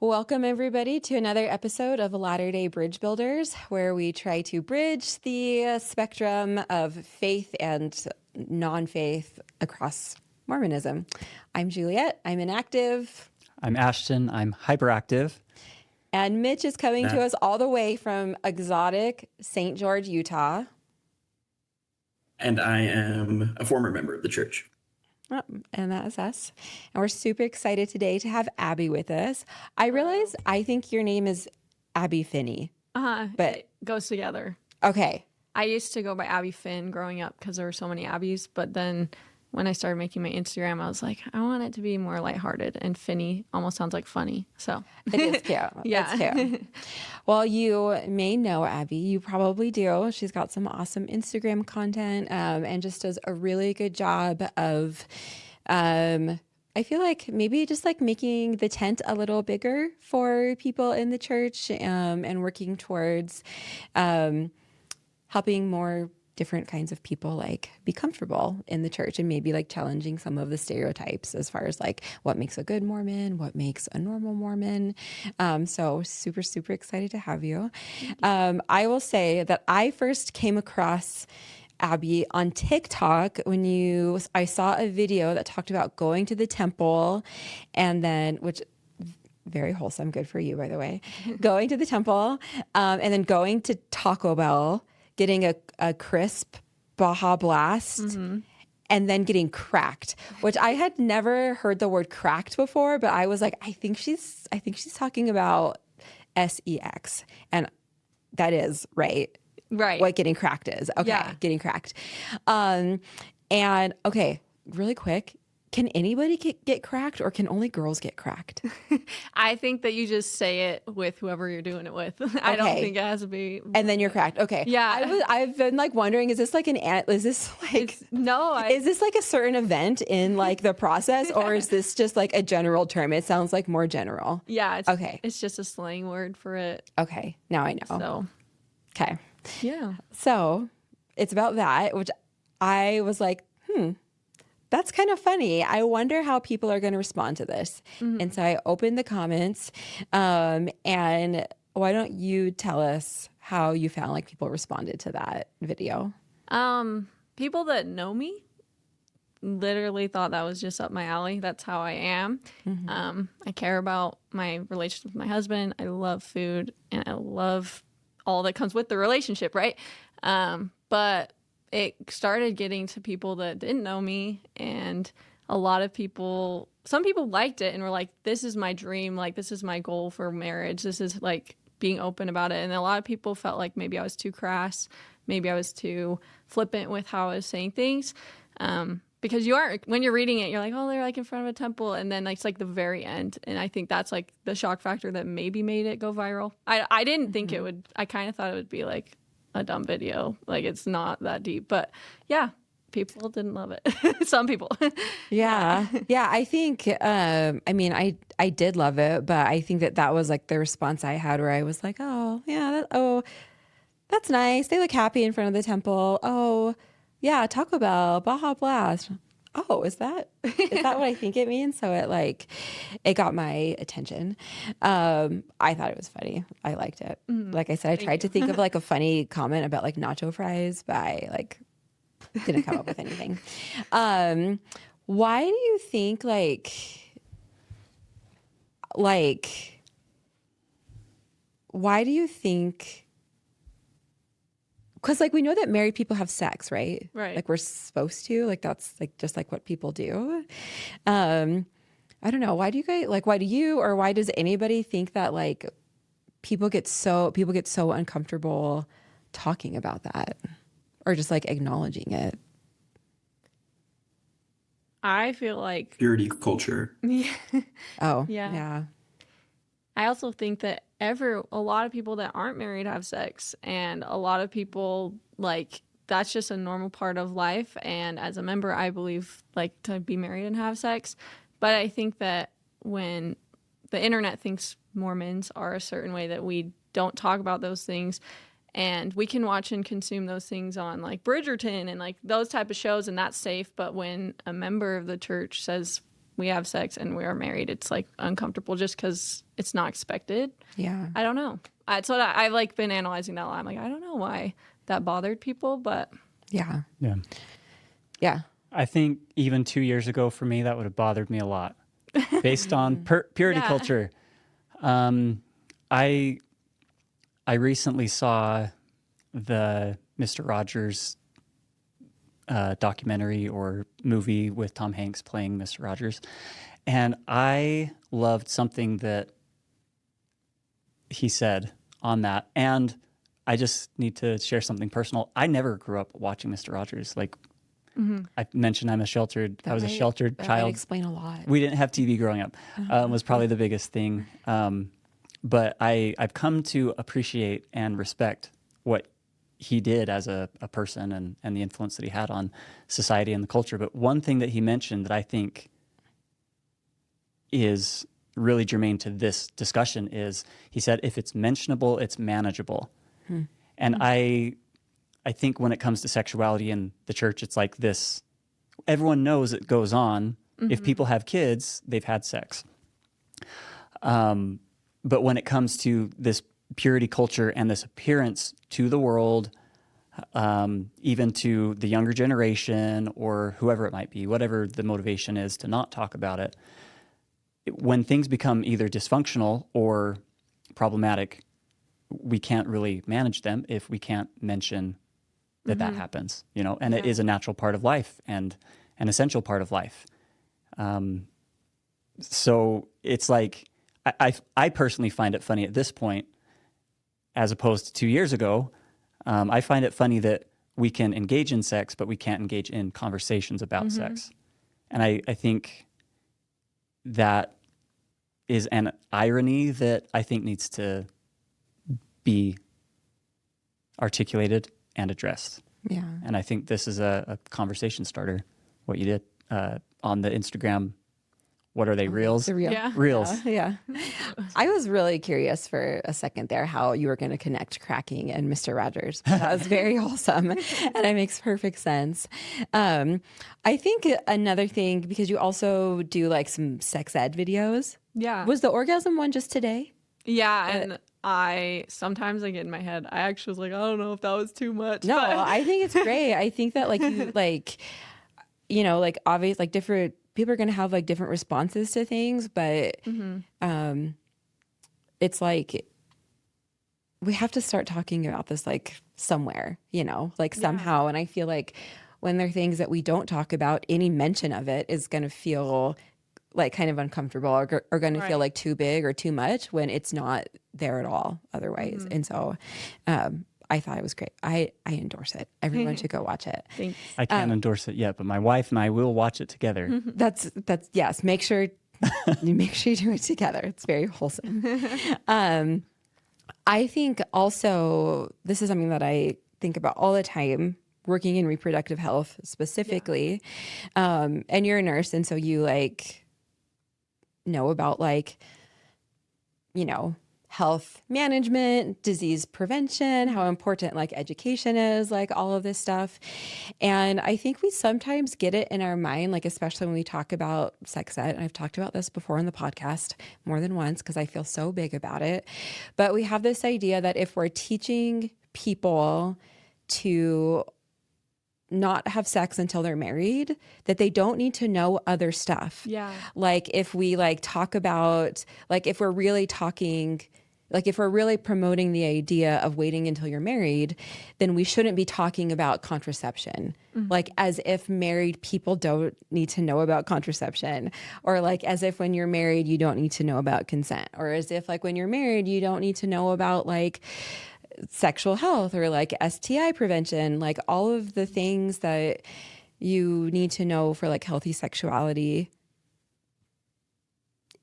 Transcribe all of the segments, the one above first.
Welcome, everybody, to another episode of Latter-day Bridge Builders, where we try to bridge the spectrum of faith and non-faith across Mormonism. I'm Juliet. I'm inactive. I'm Ashton. I'm hyperactive. And Mitch is coming to us all the way from exotic St. George, Utah. And I am a former member of the church. Oh, and that is us. And we're super excited today to have Abby with us. I realize I think your name is ABIFINNY. But it goes together. Okay. I used to go by Abi Finn growing up because there were so many Abbies. But then when I started making my Instagram, I was like, I want it to be more lighthearted. And Finny almost sounds like funny. So it is cute. Yeah. It's cute. Well, you may know Abby. You probably do. She's got some awesome Instagram content and just does a really good job of, I feel like maybe just like making the tent a little bigger for people in the church and working towards helping more different kinds of people like be comfortable in the church and maybe like challenging some of the stereotypes as far as like what makes a good Mormon, what makes a normal Mormon. So super, super excited to have you. I will say that I first came across Abby on TikTok when I saw a video that talked about going to the temple and then, which very wholesome, good for you, by the way, going to the temple and then going to Taco Bell, getting a crisp Baja Blast, and then getting cracked, which I had never heard the word cracked before, but I was like, I think she's talking about sex, and that is right. What getting cracked is. Okay, yeah. Getting cracked. And okay, really quick. Can anybody get cracked or can only girls get cracked? I think that you just say it with whoever you're doing it with. I don't think it has to be. And then you're cracked. Okay. Yeah. I've been like wondering, is this like is this like a certain event in like the process or is this just like a general term? It sounds like more general. Yeah. It's just a slang word for it. Okay. Now I know. So. Okay. Yeah. So it's about that, which I was like, that's kind of funny. I wonder how people are going to respond to this. And so I opened the comments. And why don't you tell us how you found like people responded to that video? People that know me literally thought that was just up my alley. That's how I am. I care about my relationship with my husband. I love food and I love all that comes with the relationship, right? But it started getting to people that didn't know me, and a lot of people, some people liked it and were like, this is my dream, like this is my goal for marriage, this is like being open about it. And a lot of people felt like maybe I was too crass, maybe I was too flippant with how I was saying things, because you aren't, when you're reading it, you're like, oh, they're like in front of a temple, and then like, it's like the very end, and I think that's like the shock factor that maybe made it go viral. I didn't think it would. I kind of thought it would be like a dumb video, like it's not that deep, but yeah, people didn't love it. Some people. Yeah I think I mean I did love it, but I think that was like the response I had, where I was like, oh yeah, that's nice, they look happy in front of the temple. Oh yeah, Taco Bell, Baja Blast. Oh, is that what I think it means? So it got my attention. I thought it was funny. I liked it. Like I said, I tried to think of like a funny comment about like nacho fries, but I like didn't come up with anything. Why do you think why do you think? Because like we know that married people have sex, right? Right. Like we're supposed to. Like that's like just like what people do. I don't know. Why do you or why does anybody think that like people get so uncomfortable talking about that or just like acknowledging it? I feel like Purity culture. Oh, yeah. Yeah. I also think that a lot of people that aren't married have sex, and a lot of people like that's just a normal part of life. And as a member, I believe like to be married and have sex. But I think that when the internet thinks Mormons are a certain way, that we don't talk about those things, and we can watch and consume those things on like Bridgerton and like those type of shows, and that's safe. But when a member of the church says we have sex and we are married, it's like uncomfortable just because it's not expected. Yeah. I don't know. That's what I've like been analyzing that a lot. I'm like, I don't know why that bothered people, but Yeah. Yeah. Yeah. I think even 2 years ago for me, that would have bothered me a lot based on purity Yeah. culture. I recently saw the Mr. Rogers documentary or movie with Tom Hanks playing Mr. Rogers. And I loved something that he said on that. And I just need to share something personal. I never grew up watching Mr. Rogers. Like I mentioned, I was a sheltered That might child. explain a lot. We didn't have TV growing up, was probably the biggest thing. But I've come to appreciate and respect what he did as a person and the influence that he had on society and the culture. But one thing that he mentioned that I think is really germane to this discussion is he said, if it's mentionable, it's manageable. And I think when it comes to sexuality in the church, it's like this, everyone knows it goes on. If people have kids, they've had sex. But when it comes to this purity culture and this appearance to the world, even to the younger generation or whoever it might be, whatever the motivation is to not talk about it, when things become either dysfunctional or problematic, we can't really manage them if we can't mention that that happens, you know, and it is a natural part of life and an essential part of life. So it's like, I personally find it funny at this point, as opposed to 2 years ago. I find it funny that we can engage in sex, but we can't engage in conversations about sex. And I think that is an irony that I think needs to be articulated and addressed. Yeah. And I think this is a conversation starter, what you did on the Instagram. What are they, reels? The real. Yeah. Reels. Yeah. I was really curious for a second there how you were going to connect cracking and Mr. Rogers. That was very wholesome and it makes perfect sense. I think another thing, because you also do like some sex ed videos. Yeah. Was the orgasm one just today? Yeah, and sometimes I get in my head. I actually was like, I don't know if that was too much. No, but- I think it's great. I think that like you like, you know, like obvious, like different people are going to have like different responses to things, but it's like we have to start talking about this like somewhere, you know, like somehow. And I feel like when there are things that we don't talk about, any mention of it is going to feel like kind of uncomfortable or going to feel like too big or too much when it's not there at all otherwise. And so I thought it was great. I endorse it. Everyone should go watch it. Thanks. I can't endorse it yet, but my wife and I will watch it together. That's yes. Make sure you do it together. It's very wholesome. I think also this is something that I think about all the time, working in reproductive health specifically. And you're a nurse, and so you like know about like, you know, health management, disease prevention, how important like education is, like all of this stuff. And I think we sometimes get it in our mind, like especially when we talk about sex ed. And I've talked about this before on the podcast more than once because I feel so big about it. But we have this idea that if we're teaching people to not have sex until they're married, that they don't need to know other stuff. Yeah. Like if we like talk about, like if we're really talking, like if we're really promoting the idea of waiting until you're married, then we shouldn't be talking about contraception. Like as if married people don't need to know about contraception, or like as if when you're married, you don't need to know about consent, or as if like when you're married, you don't need to know about like sexual health or like STI prevention, like all of the things that you need to know for like healthy sexuality.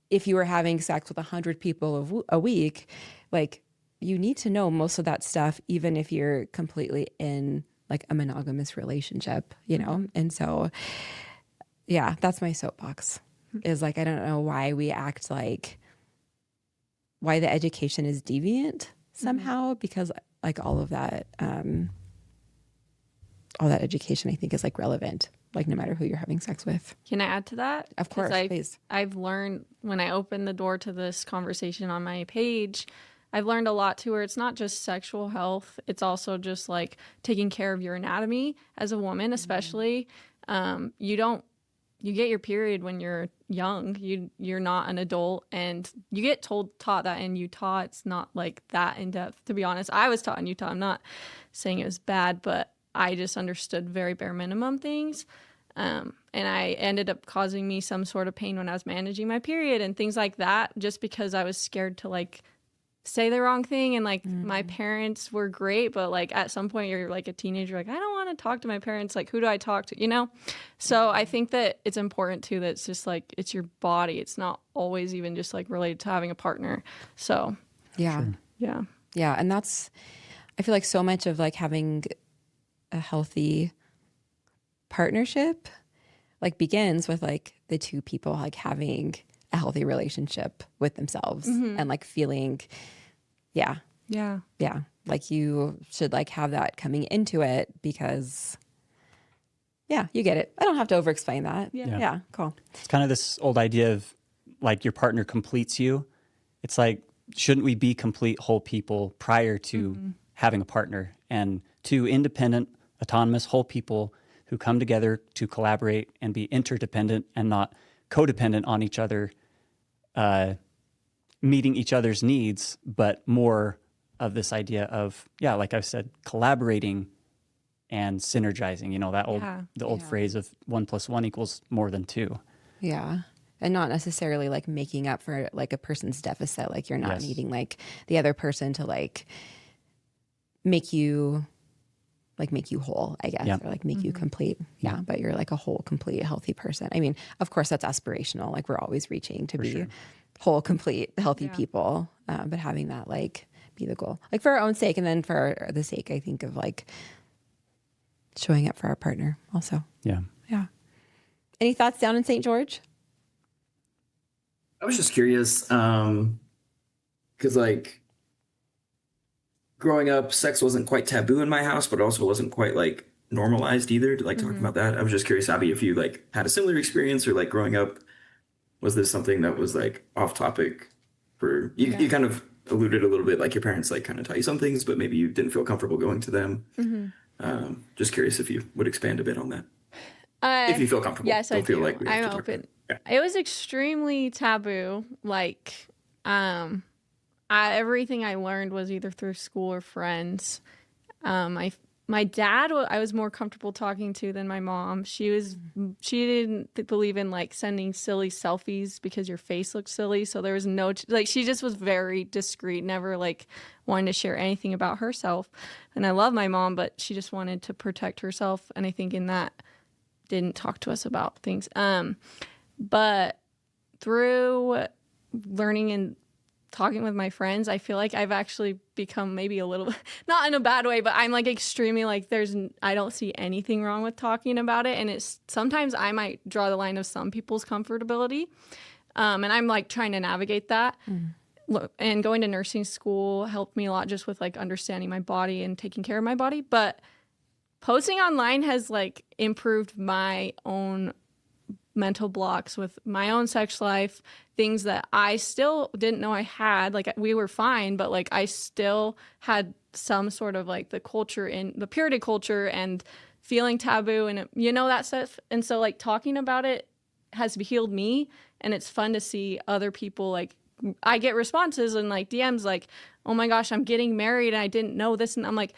If you were having sex with 100 people a week, like you need to know most of that stuff, even if you're completely in like a monogamous relationship, you know? And so, yeah, that's my soapbox is like, I don't know why we act like, why the education is deviant somehow, because like all that education I think is like relevant like no matter who you're having sex with. Can I add to that? Of course, 'Cause please. I've learned when I opened the door to this conversation on my page, I've learned a lot too, where it's not just sexual health. It's also just like taking care of your anatomy as a woman, especially. You get your period when you're young. You're not an adult, and you get taught that in Utah. It's not like that in depth, to be honest. I was taught in Utah. I'm not saying it was bad, but I just understood very bare minimum things. And I ended up causing me some sort of pain when I was managing my period and things like that, just because I was scared to like say the wrong thing. And like my parents were great, but like at some point you're like a teenager, like I don't want to talk to my parents. Like, who do I talk to? You know? So I think that it's important too, that it's just like, it's your body. It's not always even just like related to having a partner. So Yeah. Sure. yeah. Yeah. And that's, I feel like so much of like having a healthy partnership like begins with like the two people like having a healthy relationship with themselves and like feeling, yeah, like you should like have that coming into it because, yeah, you get it. I don't have to over explain that. Yeah, cool. It's kind of this old idea of like your partner completes you. It's like, shouldn't we be complete whole people prior to having a partner? And two independent, autonomous whole people who come together to collaborate and be interdependent and not codependent on each other, meeting each other's needs, but more of this idea of, yeah, like I've said, collaborating and synergizing, you know, that old phrase of 1 + 1 = more than 2. Yeah. And not necessarily like making up for like a person's deficit. Like you're not needing like the other person to like make you whole, I guess, or like make you complete. Yeah. But you're like a whole, complete, healthy person. I mean, of course that's aspirational. Like we're always reaching to be whole, complete, healthy people. But having that like be the goal, like for our own sake. And then for the sake, I think, of like showing up for our partner also. Yeah. Yeah. Any thoughts down in St. George? I was just curious, because like growing up, sex wasn't quite taboo in my house, but also wasn't quite like normalized either to like talk about that. I was just curious, Abby, if you like had a similar experience or like growing up, was this something that was like off topic for you? You kind of alluded a little bit, like your parents like kind of taught you some things, but maybe you didn't feel comfortable going to them. Just curious if you would expand a bit on that. If you feel comfortable. Yes, Don't I feel do. like we have I'm to talk open. about it. Yeah. It was extremely taboo. Like, everything I learned was either through school or friends. My dad, I was more comfortable talking to than my mom. She didn't believe in like sending silly selfies because your face looked silly. So there was no, like, she just was very discreet, never like wanted to share anything about herself. And I love my mom, but she just wanted to protect herself. And I think in that didn't talk to us about things. But through learning and talking with my friends, I feel like I've actually become maybe a little, not in a bad way, but I'm like extremely like I don't see anything wrong with talking about it. And it's sometimes I might draw the line of some people's comfortability. And I'm like trying to navigate that. And going to nursing school helped me a lot just with like understanding my body and taking care of my body. But posting online has like improved my own mental blocks with my own sex life, things that I still didn't know I had. Like we were fine, but like I still had some sort of like the culture in the purity culture and feeling taboo and you know that stuff. And so like talking about it has healed me, and it's fun to see other people like I get responses and like DMs like, oh my gosh, I'm getting married and I didn't know this, and I'm like,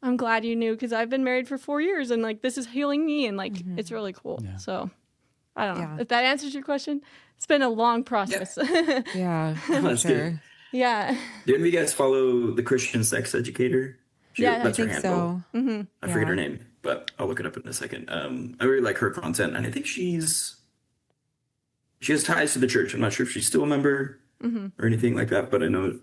I'm glad you knew because I've been married for 4 years and like this is healing me, and like it's really cool. Yeah. So I don't know if that answers your question. It's been a long process. Yeah, That's good. Yeah. Do any of you guys follow the Christian sex educator? Yeah, that's I her think handle. so. I forget her name, but I'll look it up in a second. I really like her content, and I think she has ties to the church. I'm not sure if she's still a member or anything like that, but I know.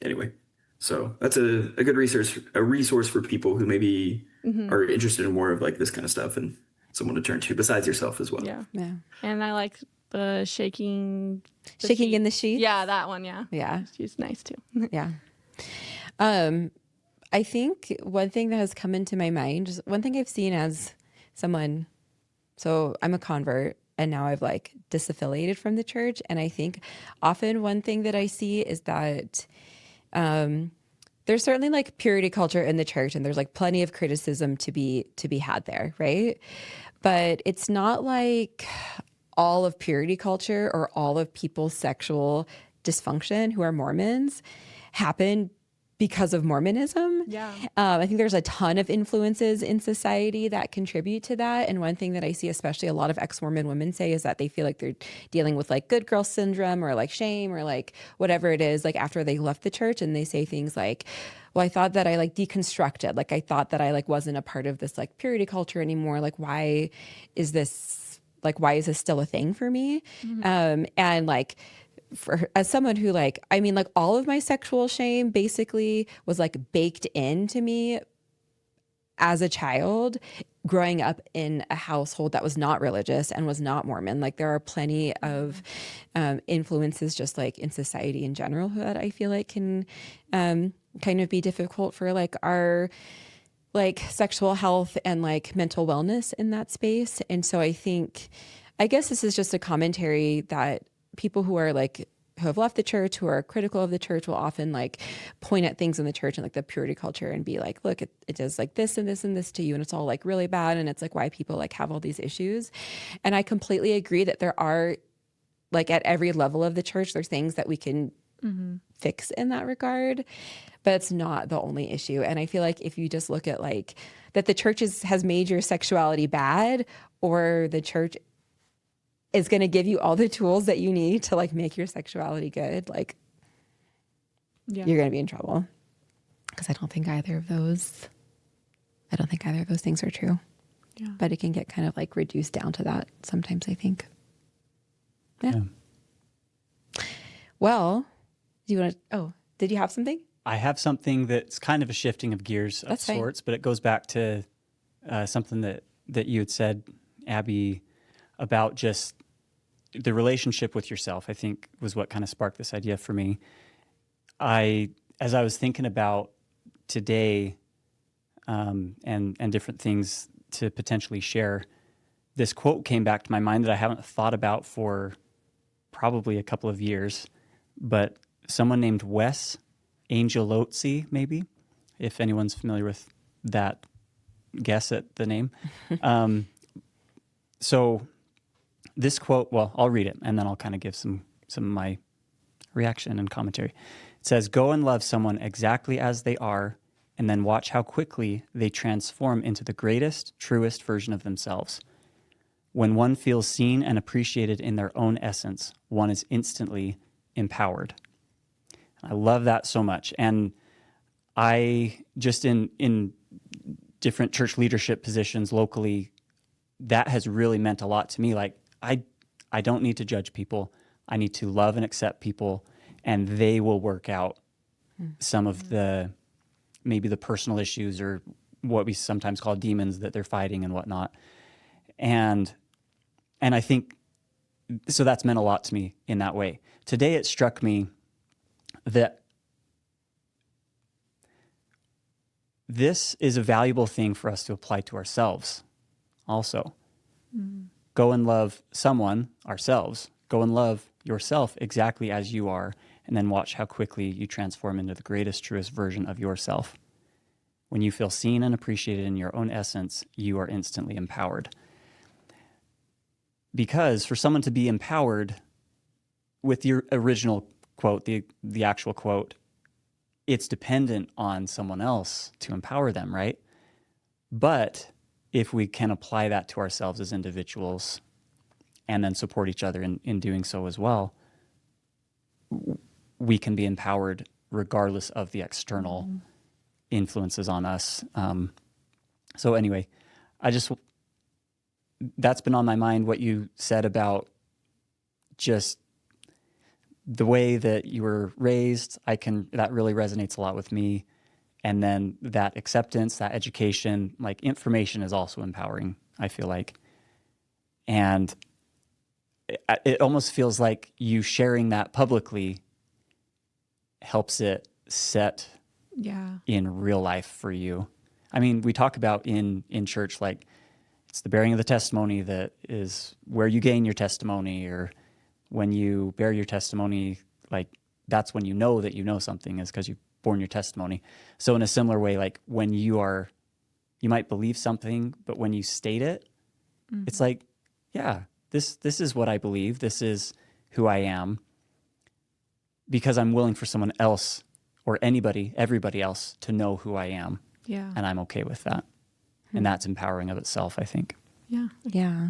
Anyway, so that's a good resource for people who maybe are interested in more of like this kind of stuff and someone to turn to besides yourself as well. Yeah. Yeah. And I like the shaking In the sheets. Yeah, that one. Yeah. Yeah. She's nice too. Yeah. I think one thing that has come into my mind, just one thing I've seen as someone So I'm a convert and now I've like disaffiliated from the church. And I think often one thing that I see is that there's certainly like purity culture in the church and there's like plenty of criticism to be had there, right? But it's not like all of purity culture or all of people's sexual dysfunction who are Mormons happen because of Mormonism. Yeah. I think there's a ton of influences in society that contribute to that. And one thing that I see, especially a lot of ex-Mormon women say, is that they feel like they're dealing with like good girl syndrome or like shame or like whatever it is, like after they left the church. And they say things like, well, I thought that I like deconstructed. Like I thought that I like wasn't a part of this like purity culture anymore. Like, why is this still a thing for me? And like, as someone who like, I mean, like all of my sexual shame basically was like baked into me as a child growing up in a household that was not religious and was not Mormon. Like there are plenty of influences just like in society in general that I feel like can kind of be difficult for like our like sexual health and like mental wellness in that space. And so I guess this is just a commentary that people who are like, who have left the church, who are critical of the church will often like point at things in the church and like the purity culture and be like, look, it does like this and this and this to you. And it's all like really bad. And it's like why people like have all these issues. And I completely agree that there are like at every level of the church, there's things that we can fix in that regard, but it's not the only issue. And I feel like if you just look at like that the church has made your sexuality bad, or the church is going to give you all the tools that you need to like make your sexuality good, like you're going to be in trouble. Because I don't think either of those things are true. Yeah. But it can get kind of like reduced down to that sometimes, I think. Yeah. Well, did you have something? I have something that's kind of a shifting of gears of sorts, but it goes back to something that you had said, Abby, about just the relationship with yourself, I think was what kind of sparked this idea for me. As I was thinking about today and different things to potentially share, this quote came back to my mind that I haven't thought about for probably a couple of years, but someone named Wes Angelozzi, maybe, if anyone's familiar with that guess at the name. So this quote, well, I'll read it and then I'll kind of give some of my reaction and commentary. It says, "Go and love someone exactly as they are, and then watch how quickly they transform into the greatest, truest version of themselves. When one feels seen and appreciated in their own essence, one is instantly empowered." I love that so much. And I just in different church leadership positions locally, that has really meant a lot to me. Like I don't need to judge people. I need to love and accept people, and they will work out some of maybe the personal issues or what we sometimes call demons that they're fighting and whatnot. And I think, so that's meant a lot to me in that way. Today it struck me that this is a valuable thing for us to apply to ourselves also. Go and love someone, ourselves. Go and love yourself exactly as you are, and then watch how quickly you transform into the greatest, truest version of yourself. When you feel seen and appreciated in your own essence, you are instantly empowered. Because for someone to be empowered, with your original quote, the actual quote, it's dependent on someone else to empower them, right? But if we can apply that to ourselves as individuals and then support each other in doing so as well, we can be empowered regardless of the external influences on us. So anyway, that's been on my mind, what you said about just the way that you were raised. That really resonates a lot with me. And then that acceptance, that education, like information is also empowering, I feel like. And it almost feels like you sharing that publicly helps it set in real life for you. I mean, we talk about in church, like it's the bearing of the testimony that is where you gain your testimony, or when you bear your testimony, like that's when you know that you know something is because you've borne your testimony. So in a similar way, like when you might believe something, but when you state it, it's like, yeah, this is what I believe. This is who I am, because I'm willing for someone else or everybody else to know who I am. Yeah. And I'm okay with that. And that's empowering of itself, I think. Yeah. Yeah.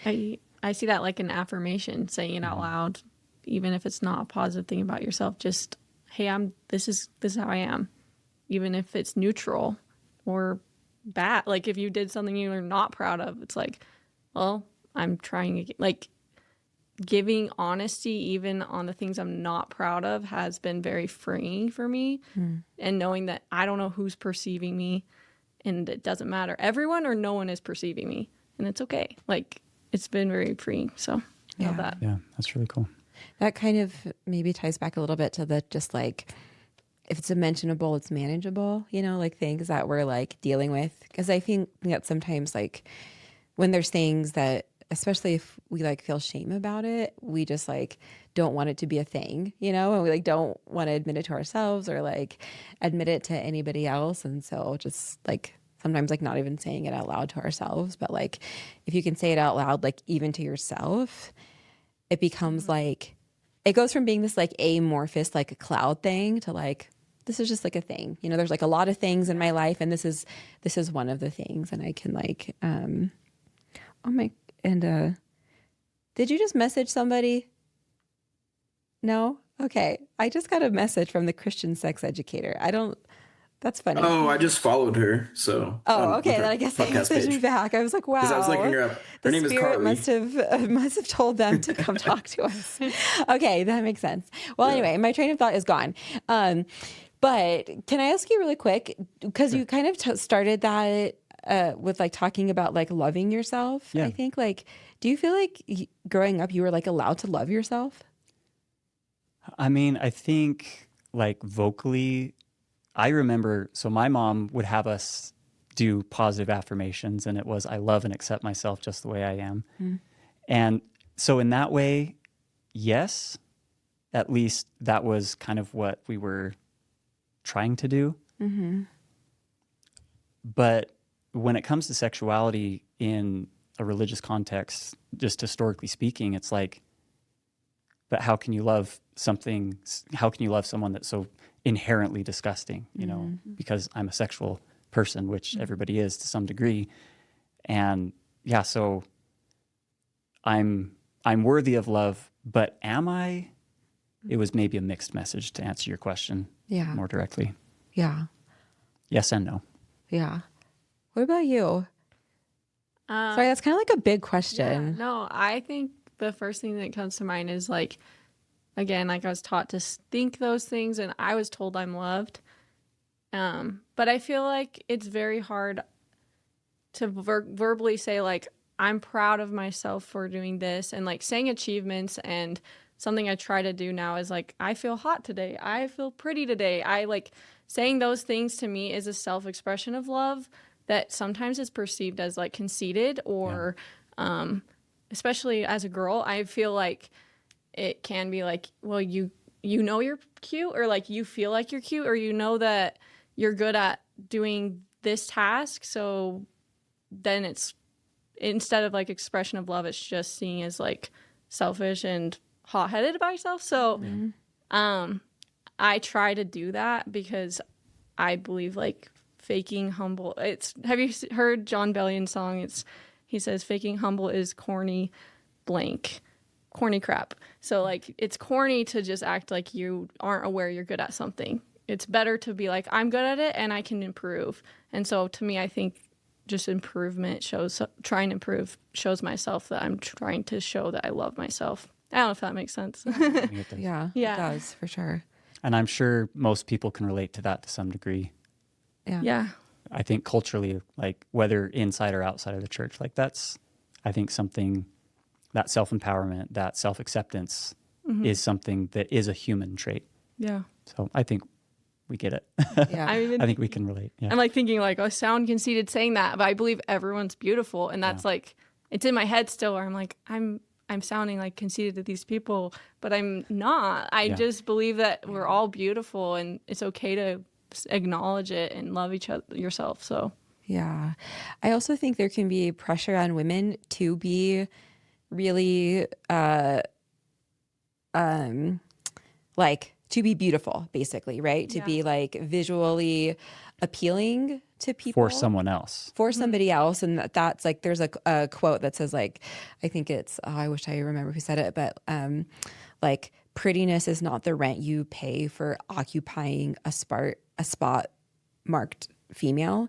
I see that like an affirmation, saying it out loud, even if it's not a positive thing about yourself. Just, hey, this is how I am, even if it's neutral or bad. Like if you did something you're not proud of, it's like, well, I'm trying to like giving honesty even on the things I'm not proud of has been very freeing for me. And knowing that I don't know who's perceiving me, and it doesn't matter, everyone or no one is perceiving me, and it's okay. Like it's been very freeing. So I love that. Yeah, that's really cool. That kind of maybe ties back a little bit to the just like, if it's mentionable, it's manageable, you know, like things that we're like dealing with. Because I think that sometimes like when there's things that, especially if we like feel shame about it, we just like don't want it to be a thing, you know, and we like don't want to admit it to ourselves or like admit it to anybody else. And so just like sometimes like not even saying it out loud to ourselves, but like if you can say it out loud, like even to yourself, it becomes like, it goes from being this like amorphous, like a cloud thing to like, this is just like a thing, you know, there's like a lot of things in my life and this is one of the things. And I can like, did you just message somebody? No? Okay. I just got a message from the Christian sex educator. That's funny. Oh, I just followed her. So. Oh, okay. Then I guess they messaged me back. I was like, wow. Because I was looking her up. Her name is Carly. Must have told them to come talk to us. Okay, that makes sense. Well, anyway, my train of thought is gone. But can I ask you really quick, because you kind of started that with like talking about like loving yourself. Yeah. I think like, do you feel like growing up you were like allowed to love yourself? I mean, I think like vocally, I remember, so my mom would have us do positive affirmations, and it was, I love and accept myself just the way I am. And so in that way, yes, at least that was kind of what we were trying to do. But when it comes to sexuality in a religious context, just historically speaking, it's like, but how can you love something? How can you love someone that's so inherently disgusting? You know, because I'm a sexual person, which everybody is to some degree, and yeah, so I'm worthy of love, but am I? It was maybe a mixed message to answer your question more directly. Yeah. Yes and no. Yeah. What about you? Sorry, that's kind of like a big question. Yeah, no, I think the first thing that comes to mind is like, again, like I was taught to think those things and I was told I'm loved. But I feel like it's very hard to verbally say like, I'm proud of myself for doing this, and like saying achievements. And something I try to do now is like, I feel hot today. I feel pretty today. I like saying those things to me is a self-expression of love that sometimes is perceived as like conceited or, especially as a girl, I feel like it can be like, well, you know you're cute, or like you feel like you're cute, or you know that you're good at doing this task. So then it's, instead of like expression of love, it's just seen as like selfish and hot-headed about yourself. So I try to do that because I believe like faking humble, have you heard John Bellion's song? He says faking humble is corny blank, corny crap. So like it's corny to just act like you aren't aware you're good at something. It's better to be like, I'm good at it and I can improve. And so to me, I think just improvement trying to improve shows myself that I'm trying to show that I love myself. I don't know if that makes sense. Yeah, it does for sure. And I'm sure most people can relate to that to some degree. Yeah. I think culturally, like whether inside or outside of the church, like that's, I think something, that self-empowerment, that self-acceptance is something that is a human trait. Yeah. So I think we get it. Yeah. I think we can relate. Yeah. I'm like thinking like, I sound conceited saying that, but I believe everyone's beautiful. And that's like, it's in my head still where I'm like, I'm sounding like conceited to these people, but I'm not. I just believe that we're all beautiful and it's okay to acknowledge it and love each other, yourself. So Yeah. I also think there can be pressure on women to be really like to be beautiful, basically, right? To be like visually appealing to people For someone else. for somebody else. And that's like, there's a quote that says like, I think it's, I wish I remember who said it, but like prettiness is not the rent you pay for occupying a spot marked female.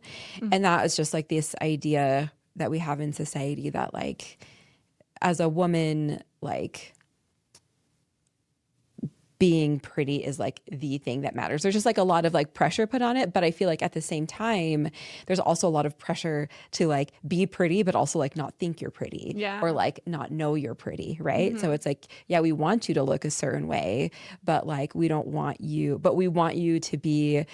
And that is just like this idea that we have in society that like, as a woman, like being pretty is like the thing that matters. There's just like a lot of like pressure put on it, but I feel like at the same time, there's also a lot of pressure to like be pretty, but also like not think you're pretty or like not know you're pretty, right? So it's like, yeah, we want you to look a certain way, but like we want you to be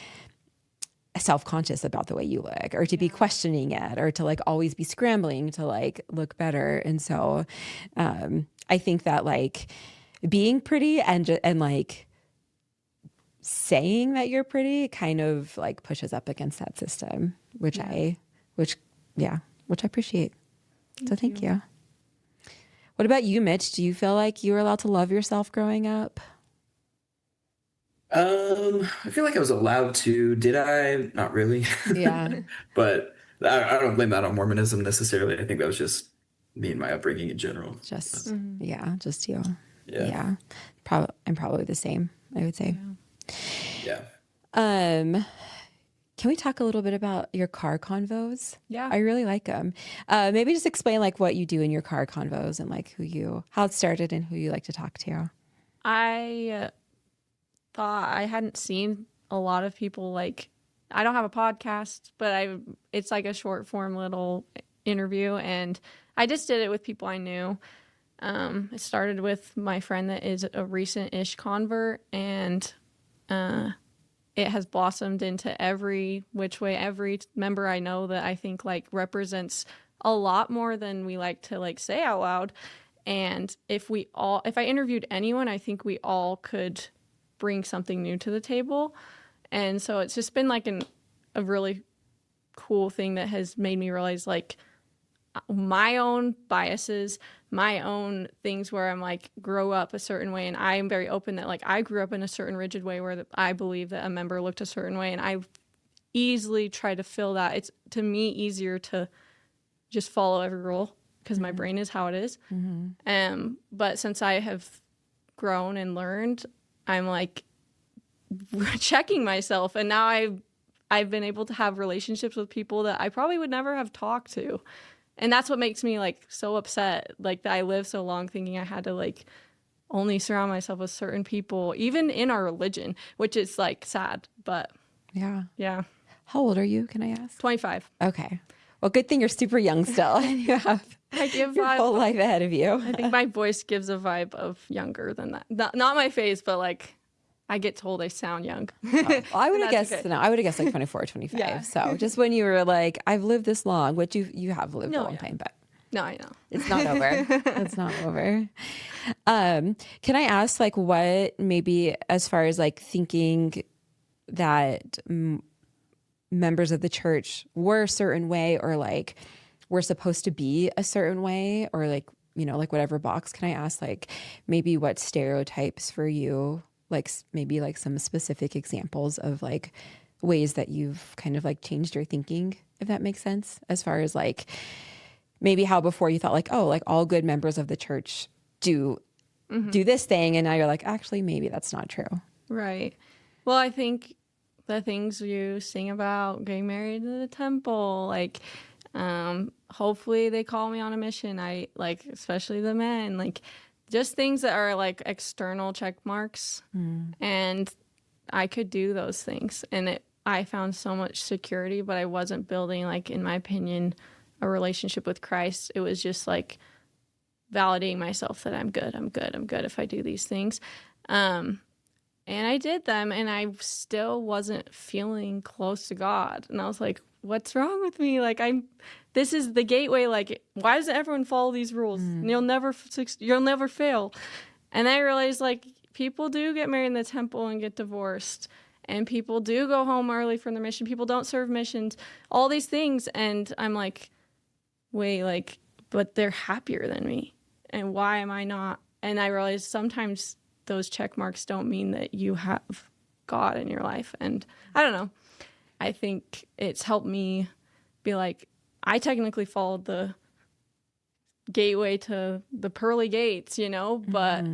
self-conscious about the way you look or to be questioning it or to like always be scrambling to like look better. And so I think that like being pretty and like saying that you're pretty kind of like pushes up against that system, which I appreciate. So thank you. What about you, Mitch? Do you feel like you were allowed to love yourself growing up? I feel like I was allowed to. Did I? Not really. Yeah. But I don't blame that on Mormonism necessarily. I think that was just me and my upbringing in general. Just just you. Yeah. I'm probably the same, I would say. Yeah. Can we talk a little bit about your car convos? Yeah. I really like them. Maybe just explain like what you do in your car convos and like how it started and who you like to talk to. I thought I hadn't seen a lot of people like, I don't have a podcast, but it's like a short form little interview, and I just did it with people I knew. It started with my friend that is a recent-ish convert, and it has blossomed into every which way, every member I know that I think like represents a lot more than we like to like say out loud. And if I interviewed anyone, I think we all could bring something new to the table. And so it's just been like a really cool thing that has made me realize like my own biases, my own things where I'm like grow up a certain way. And I am very open that like I grew up in a certain rigid way where I believe that a member looked a certain way. And I easily try to fill that. It's to me easier to just follow every rule because my brain is how it is. But since I have grown and learned, I'm like checking myself. And now I've been able to have relationships with people that I probably would never have talked to. And that's what makes me like so upset, like that I lived so long thinking I had to like only surround myself with certain people, even in our religion, which is like sad. But yeah. How old are you? Can I ask? 25. Okay. Well, good thing you're super young still and you have your whole life ahead of you. I think my voice gives a vibe of younger than that. Not my face, but like I get told I sound young. Well, I would have guessed okay. I would have guessed like 24 or 25. Yeah. So just when you were like, I've lived this long, which you have lived a long time, but no, I know. it's not over. It's not over. Can I ask like what maybe as far as like thinking that members of the church were a certain way or like we're supposed to be a certain way or like, you know, like whatever box, can I ask like maybe what stereotypes for you, like maybe like some specific examples of like ways that you've kind of like changed your thinking, if that makes sense, as far as like maybe how before you thought like, oh, like all good members of the church do this thing. And now you're like, actually, maybe that's not true. Right. Well, I think the things you sing about getting married in the temple, like, hopefully they call me on a mission. I like, especially the men, like just things that are like external check marks. And I could do those things. And I found so much security, but I wasn't building, like, in my opinion, a relationship with Christ. It was just like validating myself that I'm good if I do these things. And And I did them, and I still wasn't feeling close to God. And I was like, what's wrong with me? Like, this is the gateway. Like, why doesn't everyone follow these rules? You'll never fail. And I realized, like, people do get married in the temple and get divorced. And people do go home early from their mission. People don't serve missions, all these things. And I'm like, wait, like, but they're happier than me. And why am I not? And I realized sometimes those check marks don't mean that you have God in your life. And I don't know. I think it's helped me be like, I technically followed the gateway to the pearly gates, you know, but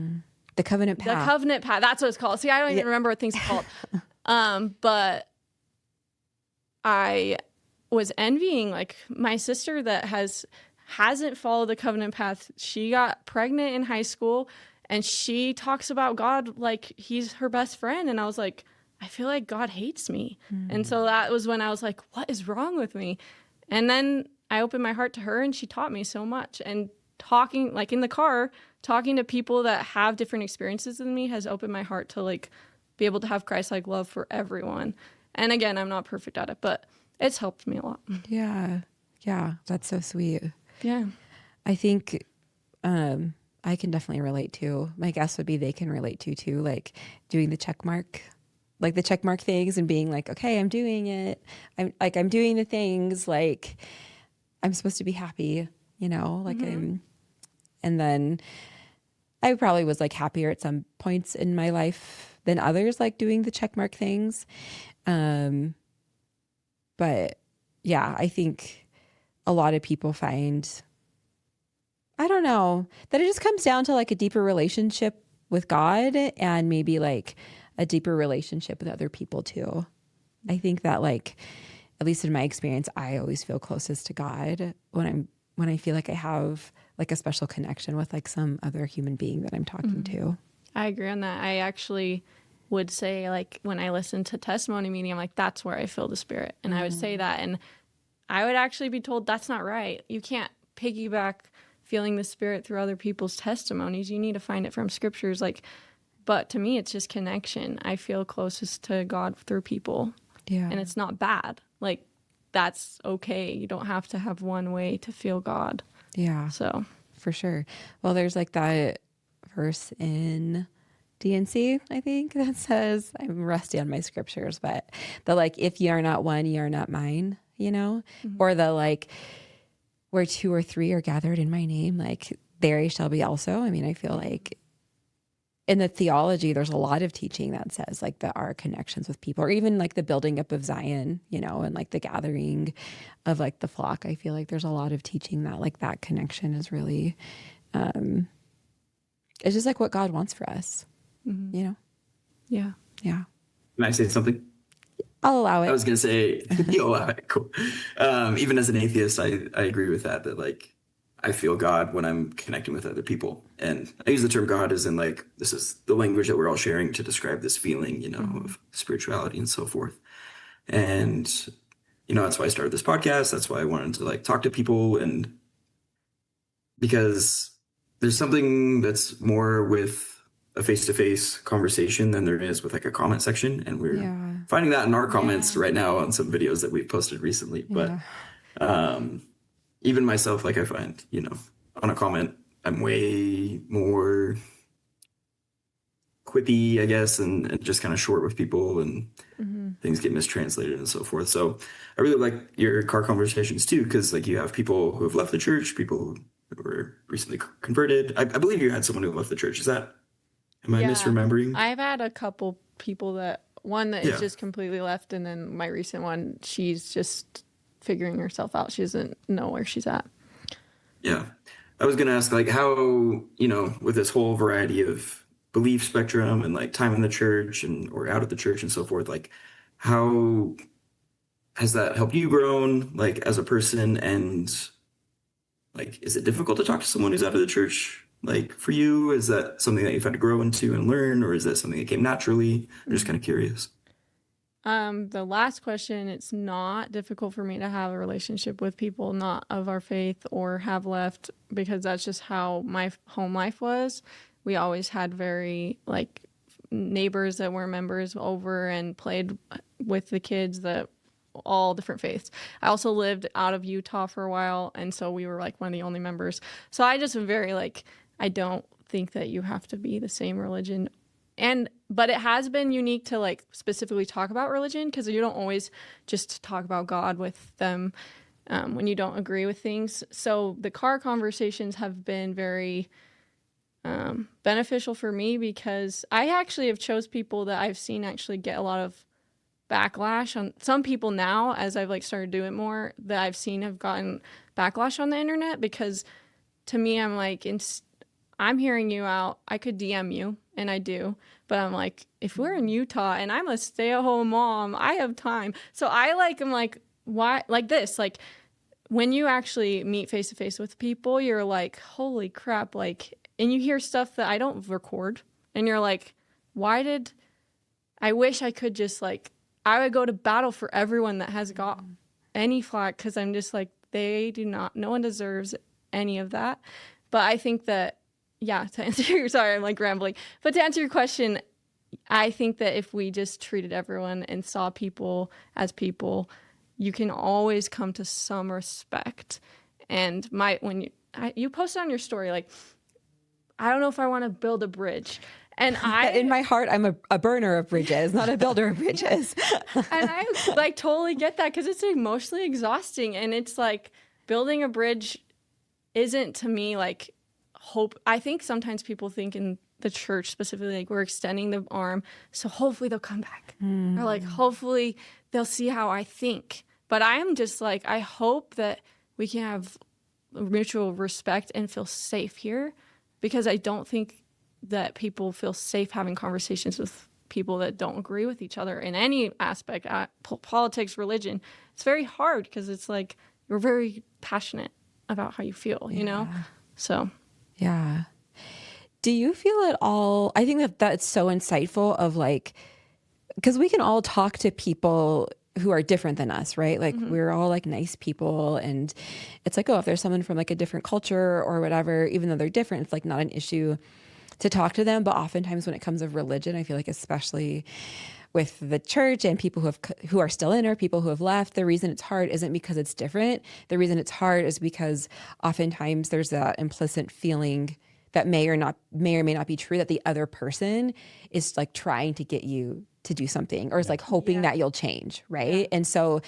The covenant path. the covenant path, that's what it's called. See, I don't even remember what things are called. But I was envying like my sister that hasn't followed the covenant path. She got pregnant in high school. And she talks about God like he's her best friend. And I was like, I feel like God hates me. And so that was when I was like, what is wrong with me? And then I opened my heart to her, and she taught me so much. And talking, like in the car, talking to people that have different experiences than me has opened my heart to like be able to have Christ-like love for everyone. And again, I'm not perfect at it, but it's helped me a lot. Yeah. Yeah. That's so sweet. Yeah. I think I can definitely relate to. My guess would be they can relate to too, like doing the check mark, like the check mark things and being like, okay, I'm doing it. I'm doing the things, like I'm supposed to be happy, you know, like and then I probably was like happier at some points in my life than others, like doing the check mark things. But yeah, I think a lot of people find, I don't know, that it just comes down to like a deeper relationship with God and maybe like a deeper relationship with other people too. I think that like, at least in my experience, I always feel closest to God when I feel like I have like a special connection with like some other human being that I'm talking to. I agree on that. I actually would say like when I listen to testimony meeting, I'm like, that's where I feel the Spirit. And I would say that. And I would actually be told that's not right. You can't piggyback feeling the Spirit through other people's testimonies. You need to find it from scriptures. Like, but to me, it's just connection. I feel closest to God through people. Yeah. And it's not bad. Like, that's okay. You don't have to have one way to feel God. Yeah. So, for sure. Well, there's like that verse in DNC, I think, that says, I'm rusty on my scriptures, but the like, if you are not one, you are not mine, you know? Or the like, where 2 or 3 are gathered in my name, like there I shall be also. I mean, I feel like in the theology, there's a lot of teaching that says like that our connections with people, or even like the building up of Zion, you know, and like the gathering of like the flock. I feel like there's a lot of teaching that like that connection is really, it's just like what God wants for us, you know? yeah. Yeah. Can I say something? I'll allow it. I was gonna say, you'll allow it. Cool. Even as an atheist, I agree with that. That like, I feel God when I'm connecting with other people, and I use the term God as in like this is the language that we're all sharing to describe this feeling, you know, of spirituality and so forth. And you know, that's why I started this podcast. That's why I wanted to like talk to people, and because there's something that's more with a face-to-face conversation than there is with like a comment section, and we're finding that in our comments right now on some videos that we've posted recently. But even myself, like I find, you know, on a comment, I'm way more quippy, I guess, and just kind of short with people, and things get mistranslated and so forth. So I really like your car conversations too, because like you have people who have left the church, people who were recently converted. I believe you had someone who left the church. Is that, am I misremembering? I've had a couple people one that is just completely left, and then my recent one, she's just figuring herself out. She doesn't know where she's at. Yeah. I was going to ask like how, you know, with this whole variety of belief spectrum and like time in the church and or out of the church and so forth, like how has that helped you grown like as a person, and like is it difficult to talk to someone who's out of the church? Like for you, is that something that you've had to grow into and learn, or is that something that came naturally? I'm just kind of curious. The last question, it's not difficult for me to have a relationship with people not of our faith or have left, because that's just how my home life was. We always had very like neighbors that were members over and played with the kids that all different faiths. I also lived out of Utah for a while, and so we were like one of the only members. So I just am very like, I don't think that you have to be the same religion. But it has been unique to like specifically talk about religion, because you don't always just talk about God with them when you don't agree with things. So the car conversations have been very beneficial for me, because I actually have chose people that I've seen actually get a lot of backlash on. Some people now, as I've like started doing it more, that I've seen have gotten backlash on the internet, because to me, I'm like, I'm hearing you out. I could DM you, and I do, but I'm like, if we're in Utah and I'm a stay-at-home mom, I have time. So I'm like, why? Like this, like when you actually meet face to face with people, you're like, holy crap, like, and you hear stuff that I don't record, and you're like, I wish I could just like, I would go to battle for everyone that has got any flack, because I'm just like, no one deserves any of that. But I think that, yeah, sorry, I'm like rambling. But to answer your question, I think that if we just treated everyone and saw people as people, you can always come to some respect. And when you posted on your story, like, I don't know if I want to build a bridge. And in my heart, I'm a burner of bridges, not a builder of bridges. And I like totally get that, because it's emotionally exhausting. And it's like building a bridge isn't, to me, like hope. I think sometimes people think in the church specifically, like we're extending the arm, so hopefully they'll come back. Or like hopefully they'll see how I think. But I am just like, I hope that we can have mutual respect and feel safe here, because I don't think that people feel safe having conversations with people that don't agree with each other in any aspect, politics, religion. It's very hard, because it's like you're very passionate about how you feel, you know? So, yeah. Do you feel at all, I think that that's so insightful of like, because we can all talk to people who are different than us, right? Like we're all like nice people, and it's like, oh, if there's someone from like a different culture or whatever, even though they're different, it's like not an issue to talk to them. But oftentimes when it comes of religion, I feel like especially with the church and people who are still in, or people who have left, the reason it's hard isn't because it's different. The reason it's hard is because oftentimes there's that implicit feeling that may or may not be true, that the other person is like trying to get you to do something, or is like hoping that you'll change, right? Yeah. And so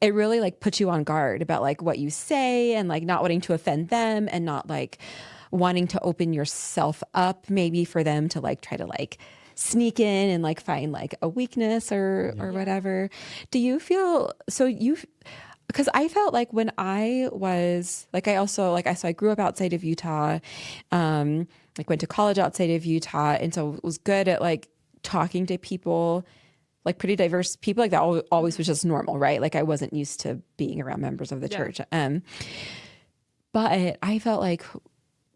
it really like puts you on guard about like what you say, and like not wanting to offend them, and not like wanting to open yourself up maybe for them to like try to like sneak in and like find like a weakness or whatever. Do you feel, because I felt like when I was like, so I grew up outside of Utah, like went to college outside of Utah. And so was good at like talking to people, like pretty diverse people, like that always was just normal, right? Like I wasn't used to being around members of the church. But I felt like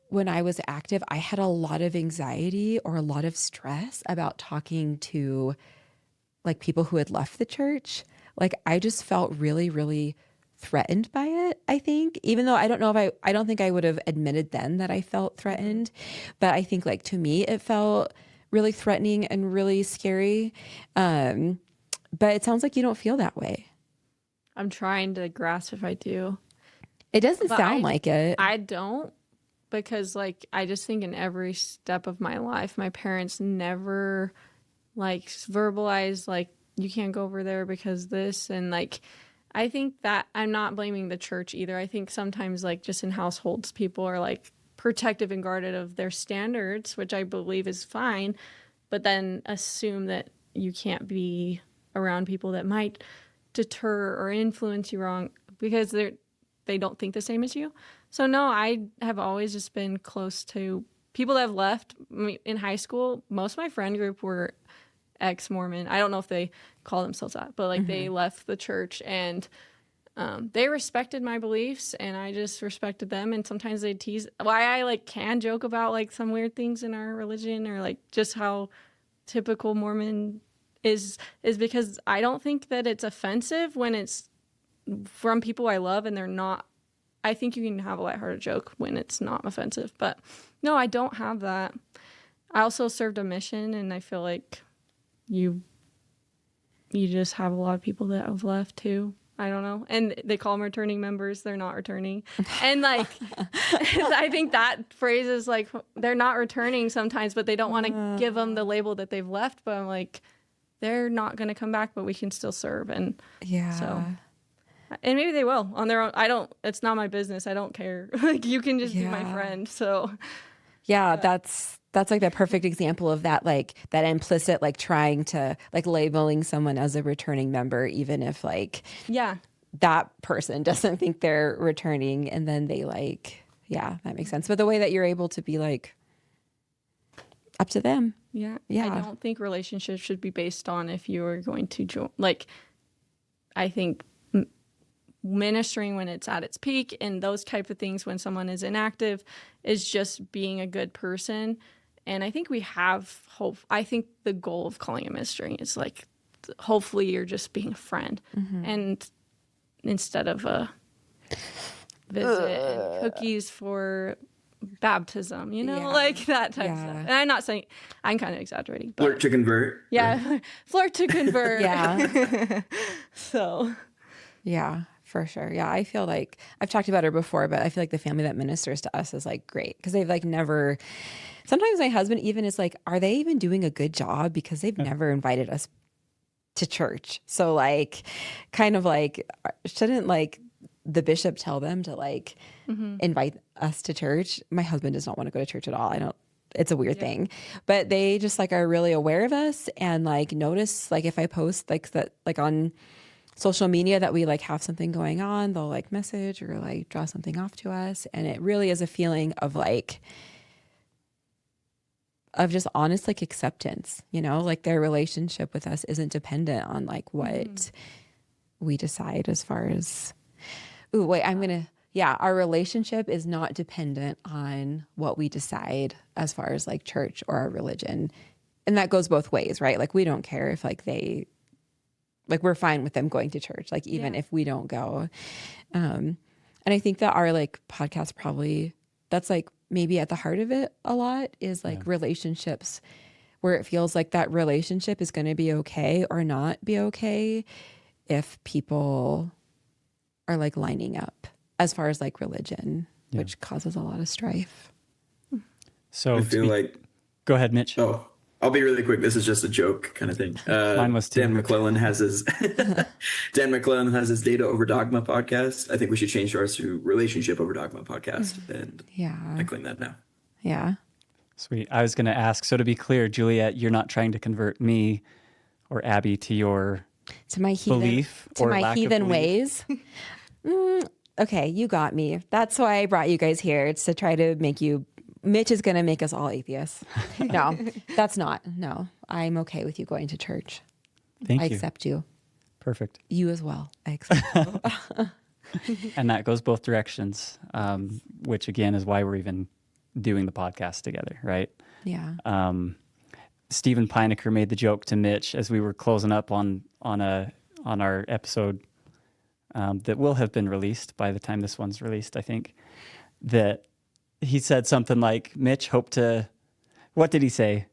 when I was active, I had a lot of anxiety or a lot of stress about talking to like people who had left the church. Like I just felt really, really threatened by it, I think, even though I don't think I would have admitted then that I felt threatened, but I think like to me, it felt really threatening and really scary. But it sounds like you don't feel that way. I'm trying to grasp if I do. It doesn't sound like it. I don't. Because, like, I just think in every step of my life, my parents never, like, verbalized, like, you can't go over there because this. And, like, I think that I'm not blaming the church either. I think sometimes, like, just in households, people are, like, protective and guarded of their standards, which I believe is fine, but then assume that you can't be around people that might deter or influence you wrong because they don't think the same as you. So no, I have always just been close to people that have left. I mean, in high school, most of my friend group were ex-Mormon. I don't know if they call themselves that, but like they left the church, and they respected my beliefs, and I just respected them. And sometimes they tease why I like can joke about like some weird things in our religion, or like just how typical Mormon is because I don't think that it's offensive when it's from people I love and they're not. I think you can have a lighthearted joke when it's not offensive, but no, I don't have that. I also served a mission, and I feel like you just have a lot of people that have left too. I don't know. And they call them returning members. They're not returning. And like, I think that phrase is like, they're not returning sometimes, but they don't want to give them the label that they've left. But I'm like, they're not going to come back, but we can still serve. And so, and maybe they will on their own. It's not my business. I don't care. Like, you can just be my friend. So yeah, that's like the perfect example of that, like that implicit, like trying to like labeling someone as a returning member, even if like that person doesn't think they're returning, and then they like, that makes sense. But the way that you're able to be like up to them. Yeah. I don't think relationships should be based on if you are going to join. Like, I think ministering when it's at its peak and those type of things when someone is inactive is just being a good person. And I think we have hope. I think the goal of calling it ministering is like, hopefully you're just being a friend, and instead of a visit and cookies for baptism, like that type of stuff. And I'm not saying, I'm kind of exaggerating. But Flirt to convert. Yeah, flirt to convert. So. Yeah, for sure. Yeah, I feel like I've talked about her before, but I feel like the family that ministers to us is like great because they've like never. Sometimes my husband even is like, are they even doing a good job? Because they've never invited us to church. So like, kind of like, shouldn't like the bishop tell them to like invite us to church? My husband does not want to go to church at all. It's a weird thing, but they just like are really aware of us and like notice like if I post like that, like on social media that we like have something going on, they'll like message or like draw something off to us. And it really is a feeling of like, of just honest like acceptance, like their relationship with us isn't dependent on like what we decide as far as, our relationship is not dependent on what we decide as far as like church or our religion. And that goes both ways, right? Like we don't care if like we're fine with them going to church, like even if we don't go. And I think that our like podcast probably, that's like maybe at the heart of it a lot is like relationships where it feels like that relationship is going to be okay or not be okay if people are like lining up as far as like religion, which causes a lot of strife. So I feel like, go ahead, Mitch. Oh, I'll be really quick. This is just a joke kind of thing. Mine was too. Dan McClellan has his Data Over Dogma podcast. I think we should change ours to Relationship Over Dogma podcast, and I claim that now. Yeah. Sweet. I was going to ask. So to be clear, Juliet, you're not trying to convert me or Abby to your my heathen belief or my lack heathen of ways. Okay, you got me. That's why I brought you guys here. It's to try to make you. Mitch is going to make us all atheists. No, that's not. No, I'm okay with you going to church. Thank I you. accept you. Perfect. You as well. I accept you. And that goes both directions, which again is why we're even doing the podcast together, right? Yeah. Stephen Pinecker made the joke to Mitch as we were closing up on our episode that will have been released by the time this one's released, I think, that he said something like, Mitch, what did he say?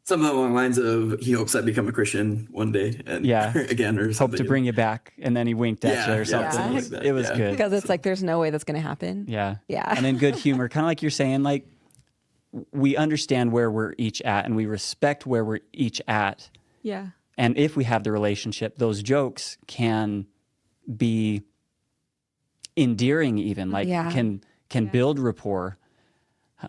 Something along the lines of, he hopes I become a Christian one day. And again, or hope something. to bring you back. And then he winked at you or something. Like that. It was good. Because it's like, there's no way that's going to happen. Yeah. Yeah. And in good humor, kind of like you're saying, like, we understand where we're each at and we respect where we're each at. Yeah. And if we have the relationship, those jokes can be endearing even, like can build rapport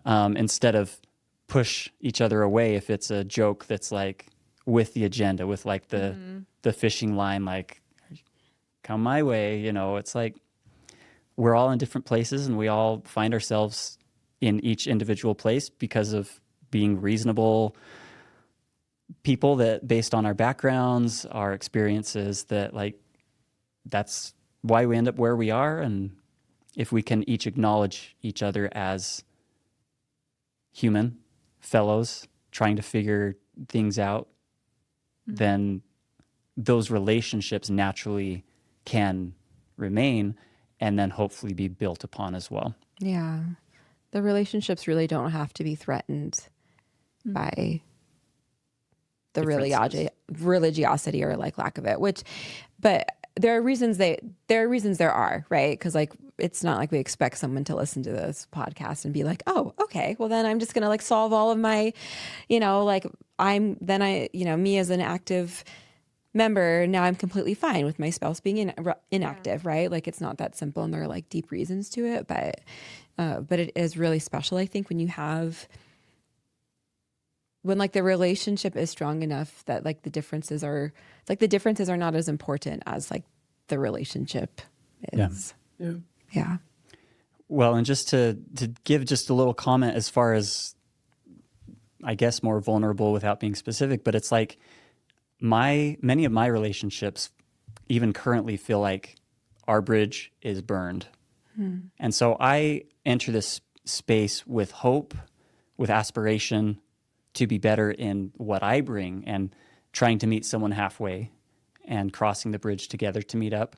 instead of push each other away if it's a joke that's like with the agenda, with like the fishing line, like come my way, it's like we're all in different places and we all find ourselves in each individual place because of being reasonable people that based on our backgrounds, our experiences, that like that's why we end up where we are. And if we can each acknowledge each other as human fellows trying to figure things out, then those relationships naturally can remain and then hopefully be built upon as well. Yeah. The relationships really don't have to be threatened by the religiosity or like lack of it, but there are reasons there are, right? Because like it's not like we expect someone to listen to this podcast and be like, oh, okay, well then I'm just gonna like solve all of my, like me as an active member, now I'm completely fine with my spouse being inactive, right? Like it's not that simple, and there are like deep reasons to it, but it is really special, I think, when like the relationship is strong enough that like the differences are not as important as like the relationship is. Yeah. Well, and just to give just a little comment as far as, I guess, more vulnerable without being specific, but it's like many of my relationships even currently feel like our bridge is burned. And so I enter this space with hope, with aspiration to be better in what I bring, and trying to meet someone halfway and crossing the bridge together to meet up.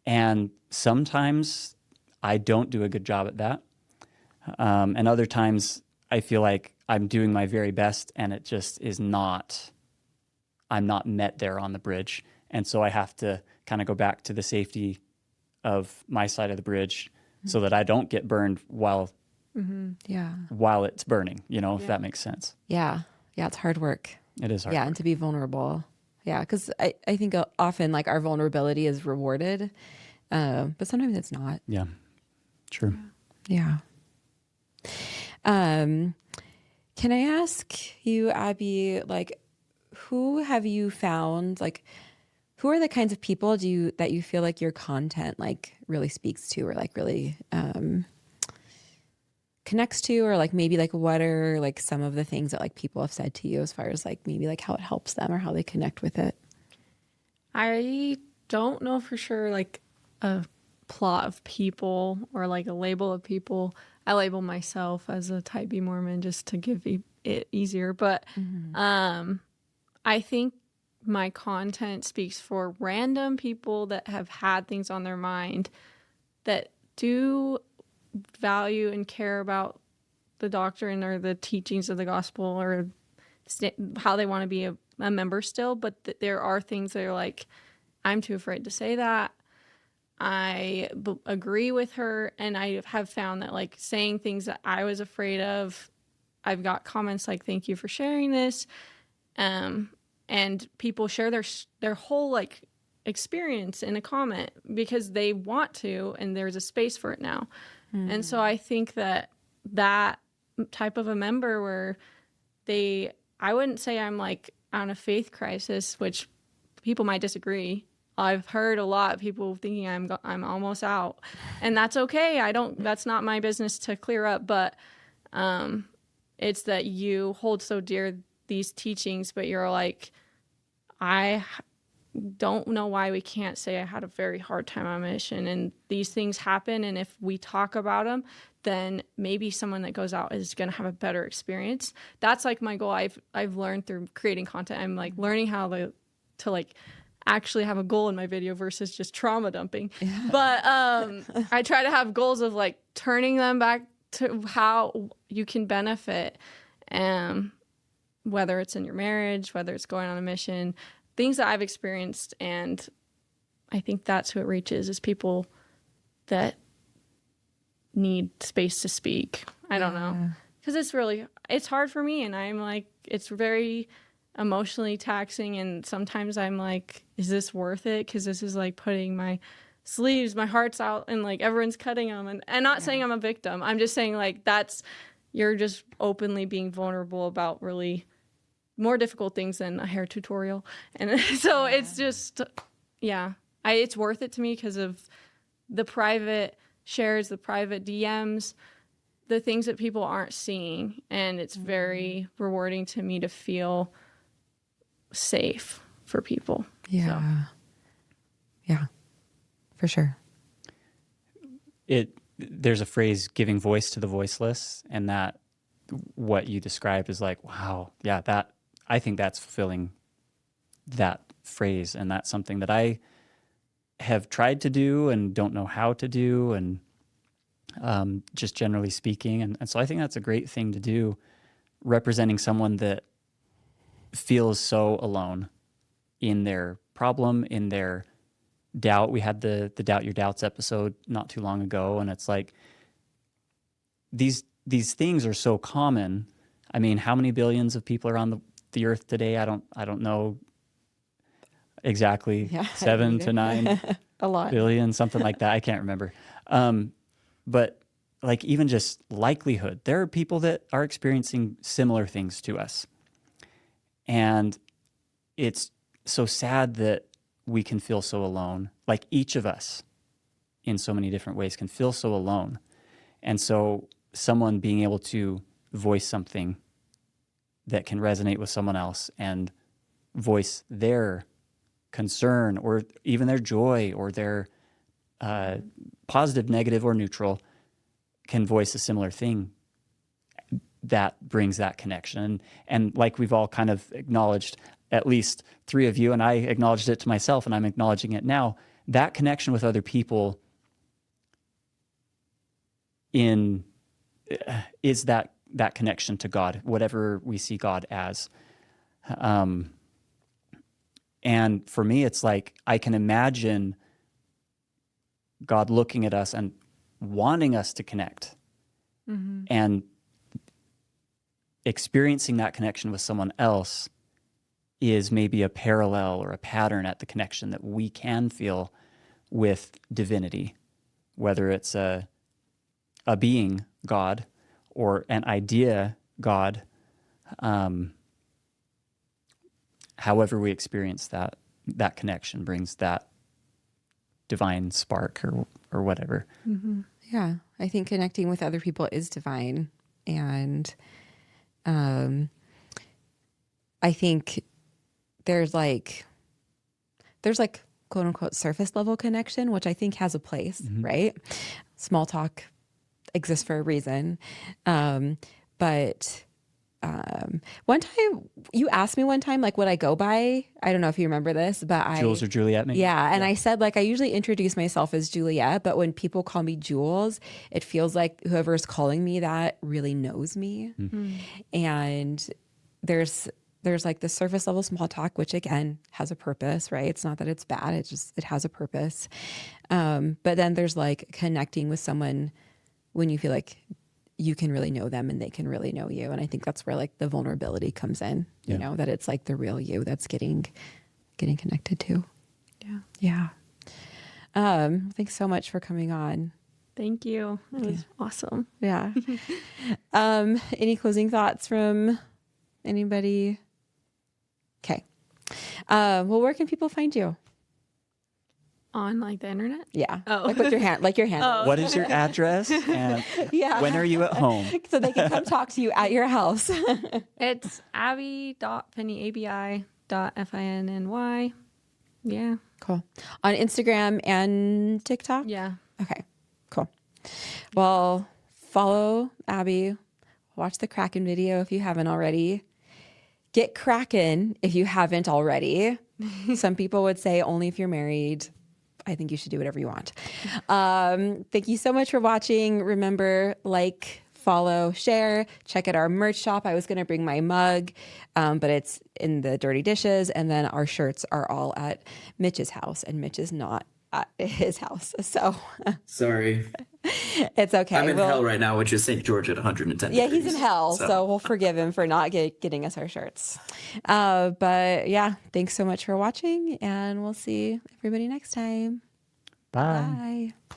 And sometimes I don't do a good job at that. And other times I feel like I'm doing my very best, and it just I'm not met there on the bridge. And so I have to kind of go back to the safety of my side of the bridge so that I don't get burned while it's burning, if that makes sense. Yeah. It's hard work. It is hard Yeah. work. And to be vulnerable. Yeah. Because I think often like our vulnerability is rewarded, but sometimes it's not. Yeah. True. Yeah. Can I ask you, Abby, like, who have you found, like, who are the kinds of people that you feel like your content like really speaks to, or like really connects to, or like maybe like what are like some of the things that like people have said to you as far as like maybe like how it helps them or how they connect with it? I don't know for sure like a plot of people or like a label of people. I label myself as a type B Mormon just to give it easier, but I think my content speaks for random people that have had things on their mind, that do value and care about the doctrine or the teachings of the gospel, or how they want to be a member still, but there are things that are like, I'm too afraid to say that. I agree with her, and I have found that like saying things that I was afraid of, I've got comments like, thank you for sharing this. And people share their whole like experience in a comment because they want to, and there's a space for it now. And so I think that type of a member where I wouldn't say I'm like on a faith crisis, which people might disagree. I've heard a lot of people thinking I'm almost out, and that's okay. That's not my business to clear up, but it's that you hold so dear these teachings, but you're like, I don't know why we can't say I had a very hard time on mission, and these things happen, and if we talk about them, then maybe someone that goes out is going to have a better experience. That's like my goal. I've learned through creating content. I'm like learning how to like actually have a goal in my video versus just trauma dumping. Yeah. But I try to have goals of like turning them back to how you can benefit, whether it's in your marriage, whether it's going on a mission, things that I've experienced. And I think that's who it reaches, is people that need space to speak. I don't know. Because it's hard for me. And I'm like, it's very emotionally taxing. And sometimes I'm like, is this worth it? Because this is like putting my sleeves, my heart's out, and like everyone's cutting them. And not saying I'm a victim. I'm just saying like you're just openly being vulnerable about really more difficult things than a hair tutorial. And so it's just, it's worth it to me because of the private shares, the private DMs, the things that people aren't seeing. And it's very rewarding to me to feel safe for people. Yeah. So. Yeah, for sure. There's a phrase, giving voice to the voiceless, and that what you described is like, wow, yeah, I think that's fulfilling that phrase. And that's something that I have tried to do and don't know how to do. And just generally speaking. And so I think that's a great thing to do, representing someone that feels so alone in their problem, in their doubt. We had the Doubt Your Doubts episode not too long ago, and it's like these things are so common. I mean, how many billions of people are on the earth today? I don't know exactly. Yeah, 7 to 9 a lot. billion, something like that. I can't remember. But like even just likelihood, there are people that are experiencing similar things to us. And it's so sad that we can feel so alone. Like each of us in so many different ways can feel so alone. And so someone being able to voice something that can resonate with someone else and voice their concern or even their joy or their positive, negative, or neutral, can voice a similar thing, that brings that connection. And like we've all kind of acknowledged, at least 3 of you, and I acknowledged it to myself and I'm acknowledging it now, that connection with other people is that connection to God, whatever we see God as. And for me, it's like I can imagine God looking at us and wanting us to connect, and experiencing that connection with someone else is maybe a parallel or a pattern at the connection that we can feel with divinity, whether it's a being, God, or an idea, God. However we experience that connection brings that divine spark or whatever. Yeah, I think connecting with other people is divine. And I think there's like quote unquote surface level connection, which I think has a place, right? Small talk exists for a reason. But one time you asked me one time, like, what I go by, I don't know if you remember this, but Jules or Juliet, maybe? Yeah. And I said, like, I usually introduce myself as Juliet, but when people call me Jules, it feels like whoever's calling me that really knows me. And there's like the surface level small talk, which again has a purpose, right? It's not that it's bad. It has a purpose. But then there's like connecting with someone when you feel like you can really know them and they can really know you. And I think that's where like the vulnerability comes in, you know, that it's like the real you that's getting connected to. Yeah. Thanks so much for coming on. Thank you. It was awesome. Yeah. Any closing thoughts from anybody? Okay. Well, where can people find you? On like the internet? Yeah. Oh. Like with your hand, like your handle. What is your address? And when are you at home? So they can come talk to you at your house. It's Abi.Finny, ABI.FINNY. Yeah. Cool. On Instagram and TikTok? Yeah. Okay, cool. Well, follow Abby. Watch the Kraken video if you haven't already. Get Kraken if you haven't already. Some people would say only if you're married. I think you should do whatever you want. Thank you so much for watching. Remember, like, follow, share, check out our merch shop. I was going to bring my mug, but it's in the dirty dishes. And then our shirts are all at Mitch's house, and Mitch is not at his house. So Sorry. it's okay. I'm in hell right now, which is St. George at 110 Yeah, degrees. he's in hell, so we'll forgive him for not getting us our shirts. But yeah, thanks so much for watching, and we'll see everybody next time. Bye. Bye.